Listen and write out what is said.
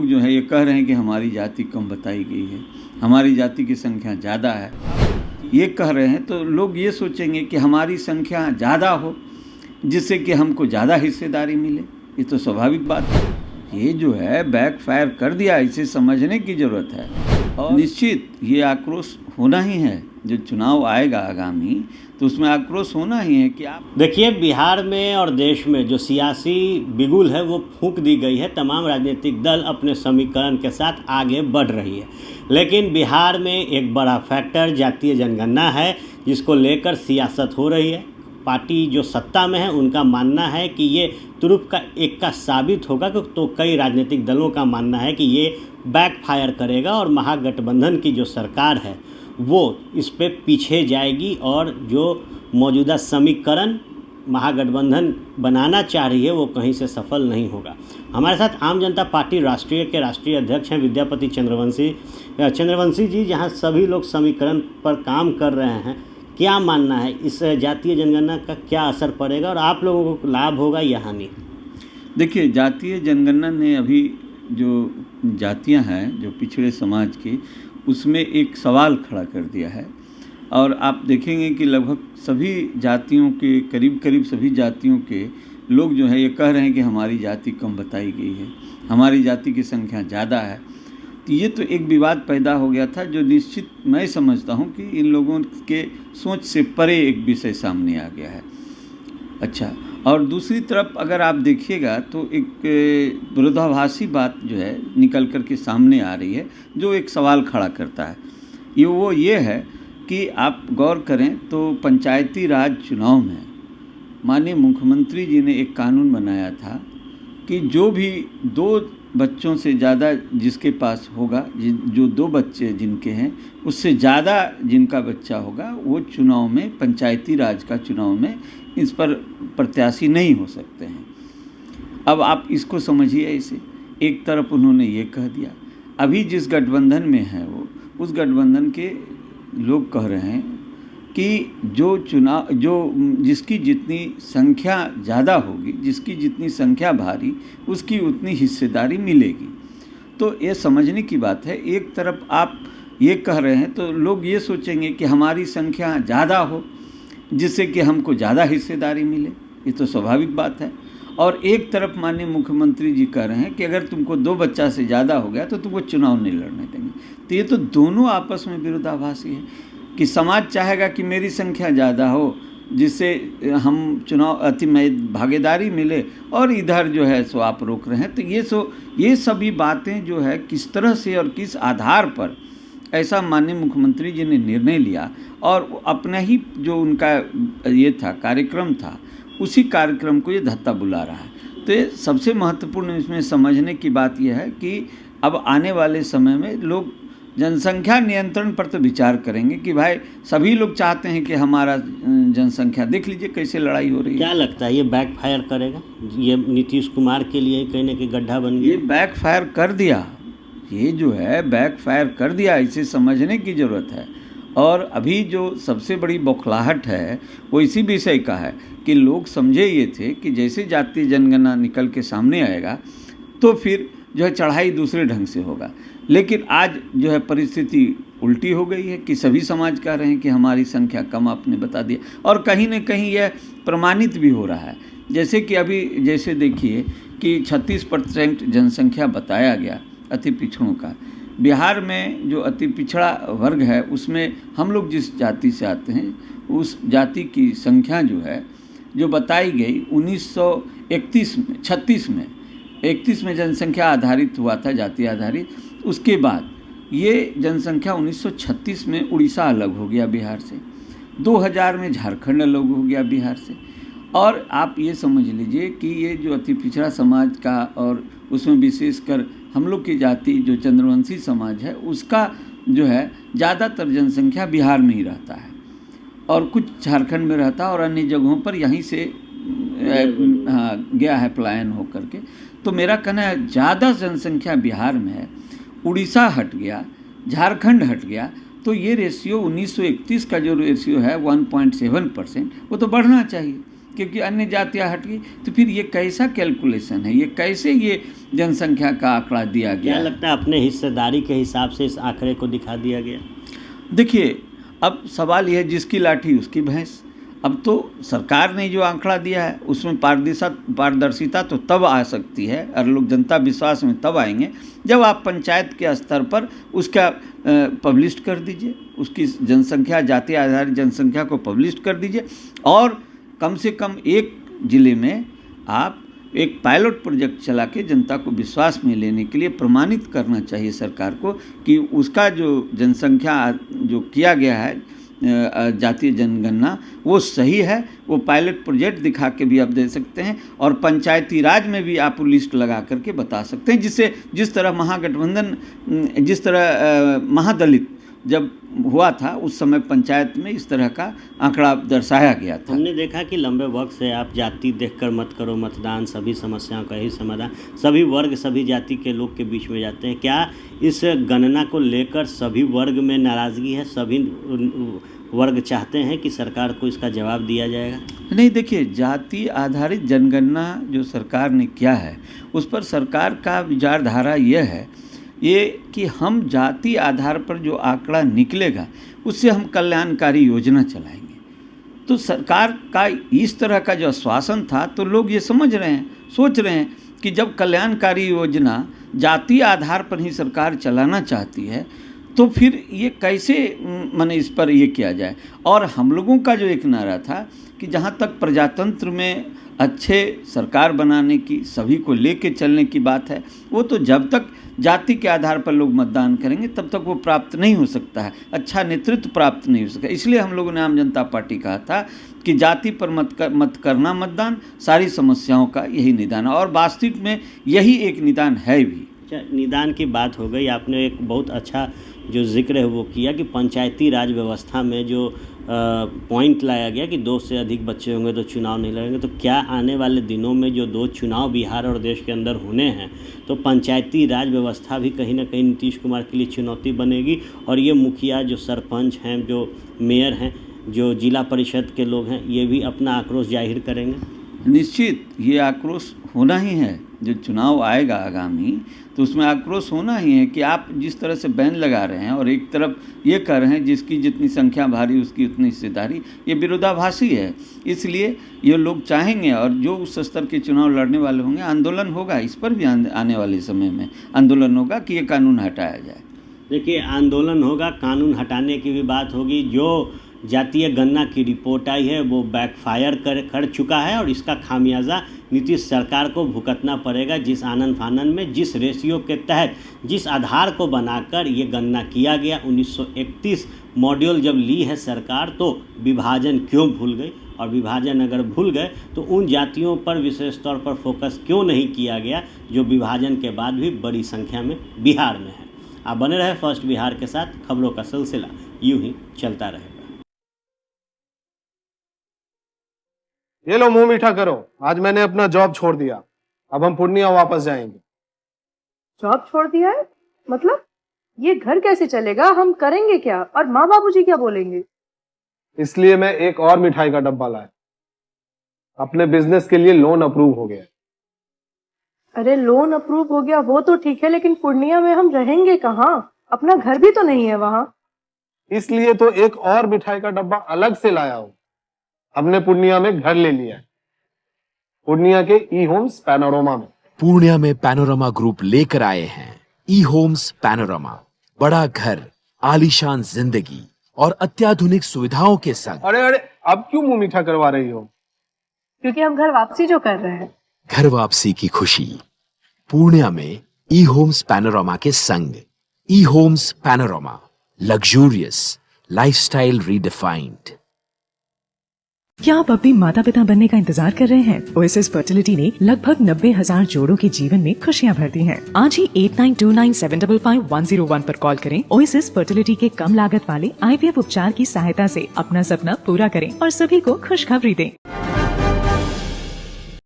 लोग जो है ये कह रहे हैं कि हमारी जाति कम बताई गई है, हमारी जाति की संख्या ज़्यादा है, ये कह रहे हैं, तो लोग ये सोचेंगे कि हमारी संख्या ज़्यादा हो जिससे कि हमको ज़्यादा हिस्सेदारी मिले। ये तो स्वाभाविक बात है। ये जो है बैकफायर कर दिया, इसे समझने की ज़रूरत है और निश्चित ये आक्रोश होना ही है। जो चुनाव आएगा आगामी, तो उसमें आक्रोश होना ही है कि आप देखिए, बिहार में और देश में जो सियासी बिगुल है वो फूंक दी गई है। तमाम राजनीतिक दल अपने समीकरण के साथ आगे बढ़ रही है, लेकिन बिहार में एक बड़ा फैक्टर जातीय जनगणना है जिसको लेकर सियासत हो रही है। पार्टी जो सत्ता में है उनका मानना है कि ये तुरुप का एक्का साबित होगा, तो कई राजनीतिक दलों का मानना है कि ये बैकफायर करेगा और महागठबंधन की जो सरकार है वो इस पे पीछे जाएगी और जो मौजूदा समीकरण महागठबंधन बनाना चाह रही है वो कहीं से सफल नहीं होगा। हमारे साथ आम जनता पार्टी राष्ट्रीय के राष्ट्रीय अध्यक्ष हैं विद्यापति चंद्रवंशी जी, जहां सभी लोग समीकरण पर काम कर रहे हैं। क्या मानना है, इस जातीय जनगणना का क्या असर पड़ेगा और आप लोगों को लाभ होगा या हानि? देखिए, जातीय जनगणना ने अभी जो जातियां हैं जो पिछड़े समाज की, उसमें एक सवाल खड़ा कर दिया है। और आप देखेंगे कि लगभग सभी जातियों के करीब सभी जातियों के लोग जो है ये कह रहे हैं कि हमारी जाति कम बताई गई है, हमारी जाति की संख्या ज़्यादा है। तो ये तो एक विवाद पैदा हो गया था, जो निश्चित मैं समझता हूँ कि इन लोगों के सोच से परे एक विषय सामने आ गया है। अच्छा, और दूसरी तरफ अगर आप देखिएगा तो एक विरोधाभासी बात जो है निकल कर के सामने आ रही है, जो एक सवाल खड़ा करता है। ये है कि आप गौर करें तो पंचायती राज चुनाव में माननीय मुख्यमंत्री जी ने एक कानून बनाया था कि जो भी 2 बच्चों से ज़्यादा जिसके पास होगा, जो 2 बच्चे जिनके हैं उससे ज़्यादा जिनका बच्चा होगा, वो चुनाव में, पंचायती राज का चुनाव में इस पर प्रत्याशी नहीं हो सकते हैं। अब आप इसको समझिए ऐसे, एक तरफ उन्होंने ये कह दिया, अभी जिस गठबंधन में है वो, उस गठबंधन के लोग कह रहे हैं कि जिसकी जितनी संख्या ज़्यादा होगी, जिसकी जितनी संख्या भारी, उसकी उतनी हिस्सेदारी मिलेगी। तो ये समझने की बात है। एक तरफ आप ये कह रहे हैं तो लोग ये सोचेंगे कि हमारी संख्या ज़्यादा हो जिससे कि हमको ज़्यादा हिस्सेदारी मिले। ये तो स्वाभाविक बात है। और एक तरफ माननीय मुख्यमंत्री जी कह रहे हैं कि अगर तुमको 2 बच्चा से ज़्यादा हो गया तो तुमको चुनाव नहीं लड़ने देंगे। तो ये तो दोनों आपस में विरोधाभासी है कि समाज चाहेगा कि मेरी संख्या ज़्यादा हो जिससे हम चुनाव में भागीदारी मिले, और इधर जो है सो आप रोक रहे हैं। तो ये सभी बातें जो है किस तरह से और किस आधार पर ऐसा माननीय मुख्यमंत्री जी ने निर्णय लिया, और अपना ही जो उनका ये था कार्यक्रम था, उसी कार्यक्रम को ये धत्ता बुला रहा है। तो ये सबसे महत्वपूर्ण इसमें समझने की बात यह है कि अब आने वाले समय में लोग जनसंख्या नियंत्रण पर तो विचार करेंगे कि भाई सभी लोग चाहते हैं कि हमारा जनसंख्या, देख लीजिए कैसे लड़ाई हो रही है। क्या लगता है ये बैकफायर करेगा? ये नीतीश कुमार के लिए कहीं ना कहीं गड्ढा बन गया। ये बैकफायर कर दिया, ये जो है बैकफायर कर दिया, इसे समझने की ज़रूरत है। और अभी जो सबसे बड़ी बौखलाहट है वो इसी विषय का है कि लोग समझे ये थे कि जैसे जातीय जनगणना निकल के सामने आएगा तो फिर जो है चढ़ाई दूसरे ढंग से होगा। लेकिन आज जो है परिस्थिति उल्टी हो गई है कि सभी समाज कह रहे हैं कि हमारी संख्या कम, आपने बता दिया। और कहीं न कहीं यह प्रमाणित भी हो रहा है, जैसे कि अभी जैसे देखिए कि 36% जनसंख्या बताया गया अति पिछड़ों का। बिहार में जो अति पिछड़ा वर्ग है उसमें हम लोग जिस जाति से आते हैं उस जाति की संख्या जो है जो बताई गई 1931 में जनसंख्या आधारित हुआ था, जाति आधारित। उसके बाद ये जनसंख्या 1936 में उड़ीसा अलग हो गया बिहार से, 2000 में झारखंड अलग हो गया बिहार से। और आप ये समझ लीजिए कि ये जो अति पिछड़ा समाज का, और उसमें विशेषकर हम लोग की जाति जो चंद्रवंशी समाज है, उसका जो है ज़्यादातर जनसंख्या बिहार में ही रहता है और कुछ झारखंड में रहता है और अन्य जगहों पर यहीं से गया है पलायन हो करके। तो मेरा कहना है ज़्यादा जनसंख्या बिहार में है, उड़ीसा हट गया, झारखंड हट गया, तो ये रेशियो 1931 का जो रेशियो है 1.7%, वो तो बढ़ना चाहिए क्योंकि अन्य जातियाँ हट गई। तो फिर ये कैसा कैलकुलेशन है, ये कैसे ये जनसंख्या का आंकड़ा दिया गया? क्या लगता है अपने हिस्सेदारी के हिसाब से इस आंकड़े को दिखा दिया गया? देखिए, अब सवाल यह है जिसकी लाठी उसकी भैंस। अब तो सरकार ने जो आंकड़ा दिया है उसमें पारदर्शिता तो तब आ सकती है और लोग जनता विश्वास में तब आएंगे जब आप पंचायत के स्तर पर उसका पब्लिश कर दीजिए, उसकी जनसंख्या, जाति आधारित जनसंख्या को पब्लिश कर दीजिए, और कम से कम एक ज़िले में आप एक पायलट प्रोजेक्ट चला के जनता को विश्वास में लेने के लिए प्रमाणित करना चाहिए सरकार को कि उसका जो जनसंख्या जो किया गया है जातीय जनगणना वो सही है। वो पायलट प्रोजेक्ट दिखा के भी आप दे सकते हैं और पंचायती राज में भी आप लिस्ट लगा करके बता सकते हैं, जिससे जिस तरह महागठबंधन, जिस तरह महादलित जब हुआ था उस समय पंचायत में इस तरह का आंकड़ा दर्शाया गया था। हमने देखा कि लंबे वक्त से आप जाति देखकर मत करो मतदान, सभी समस्याओं का ही समाधान, सभी वर्ग सभी जाति के लोग के बीच में जाते हैं। क्या इस गणना को लेकर सभी वर्ग में नाराज़गी है? सभी वर्ग चाहते हैं कि सरकार को इसका जवाब दिया जाएगा? नहीं, देखिए, जाति आधारित जनगणना जो सरकार ने किया है उस पर सरकार का विचारधारा यह है ये कि हम जाति आधार पर जो आंकड़ा निकलेगा उससे हम कल्याणकारी योजना चलाएंगे। तो सरकार का इस तरह का जो आश्वासन था तो लोग ये समझ रहे हैं, सोच रहे हैं कि जब कल्याणकारी योजना जाति आधार पर ही सरकार चलाना चाहती है तो फिर ये कैसे माने इस पर ये किया जाए। और हम लोगों का जो एक नारा था कि जहाँ तक प्रजातंत्र में अच्छे सरकार बनाने की, सभी को लेके चलने की बात है, वो तो जब तक जाति के आधार पर लोग मतदान करेंगे तब तक वो प्राप्त नहीं हो सकता है, अच्छा नेतृत्व प्राप्त नहीं हो सकता। इसलिए हम लोगों ने आम जनता पार्टी कहा था कि जाति पर मत करना मतदान, सारी समस्याओं का यही निदान है, और वास्तविक में यही एक निदान है भी। निदान की बात हो गई, आपने एक बहुत अच्छा जो जिक्र है वो किया कि पंचायती राज व्यवस्था में जो पॉइंट लाया गया कि 2 से अधिक बच्चे होंगे तो चुनाव नहीं लड़ेंगे। तो क्या आने वाले दिनों में जो 2 चुनाव बिहार और देश के अंदर होने हैं तो पंचायती राज व्यवस्था भी कहीं ना कहीं नीतीश कुमार के लिए चुनौती बनेगी, और ये मुखिया, जो सरपंच हैं, जो मेयर हैं, जो जिला परिषद के लोग हैं, ये भी अपना आक्रोश जाहिर करेंगे? निश्चित ये आक्रोश होना ही है। जो चुनाव आएगा आगामी तो उसमें आक्रोश होना ही है कि आप जिस तरह से बैन लगा रहे हैं और एक तरफ ये कर रहे हैं जिसकी जितनी संख्या भारी उसकी उतनी हिस्सेदारी, ये विरोधाभासी है। इसलिए ये लोग चाहेंगे, और जो उस स्तर के चुनाव लड़ने वाले होंगे, आंदोलन होगा, इस पर भी आने वाले समय में आंदोलन होगा कि ये कानून हटाया जाए। देखिए, आंदोलन होगा, कानून हटाने की भी बात होगी। जो जातीय गणना की रिपोर्ट आई है वो बैकफायर कर चुका है, और इसका खामियाजा नीतीश सरकार को भुगतना पड़ेगा। जिस आनन फानन में, जिस रेशियो के तहत, जिस आधार को बनाकर ये गणना किया गया, 1931 मॉड्यूल जब ली है सरकार, तो विभाजन क्यों भूल गई? और विभाजन अगर भूल गए तो उन जातियों पर विशेष तौर पर फोकस क्यों नहीं किया गया जो विभाजन के बाद भी बड़ी संख्या में बिहार में है? आप बने रहे फर्स्ट बिहार के साथ, खबरों का सिलसिला यूं ही चलता रहेगा। ये लो, मुंह मीठा करो, आज मैंने अपना जॉब छोड़ दिया, अब हम पूर्णिया वापस जाएंगे। जॉब छोड़ दिया है? मतलब ये घर कैसे चलेगा? हम करेंगे क्या? और माँ बाबूजी क्या बोलेंगे? इसलिए मैं एक और मिठाई का डब्बा लाया, अपने बिजनेस के लिए लोन अप्रूव हो गया। अरे लोन अप्रूव हो गया वो तो ठीक है, लेकिन पूर्णिया में हम रहेंगे कहाँ? अपना घर भी तो नहीं है वहाँ। इसलिए तो एक और मिठाई का डब्बा अलग से लाया हूँ। हमने पूर्णिया में घर ले लिया है, पूर्णिया के ई होम्स पैनोरमा में। पूर्णिया में पैनोरमा ग्रुप लेकर आए हैं ई होम्स पैनोरमा, बड़ा घर, आलीशान जिंदगी और अत्याधुनिक सुविधाओं के संग। अरे अरे, अब क्यों मुंह मीठा करवा रही हो? क्योंकि हम घर वापसी जो कर रहे हैं। घर वापसी की खुशी पूर्णिया में ई होम्स पैनोरमा के संग। ई Homes Panorama, luxurious lifestyle redefined. क्या आप अपनी माता पिता बनने का इंतजार कर रहे हैं? ओएसएस फर्टिलिटी ने लगभग 90,000 जोड़ों के जीवन में खुशियां भर दी हैं। आज ही 8929755101 पर कॉल करें। ओएसएस फर्टिलिटी के कम लागत वाले IVF उपचार की सहायता से अपना सपना पूरा करें और सभी को खुशखबरी दें।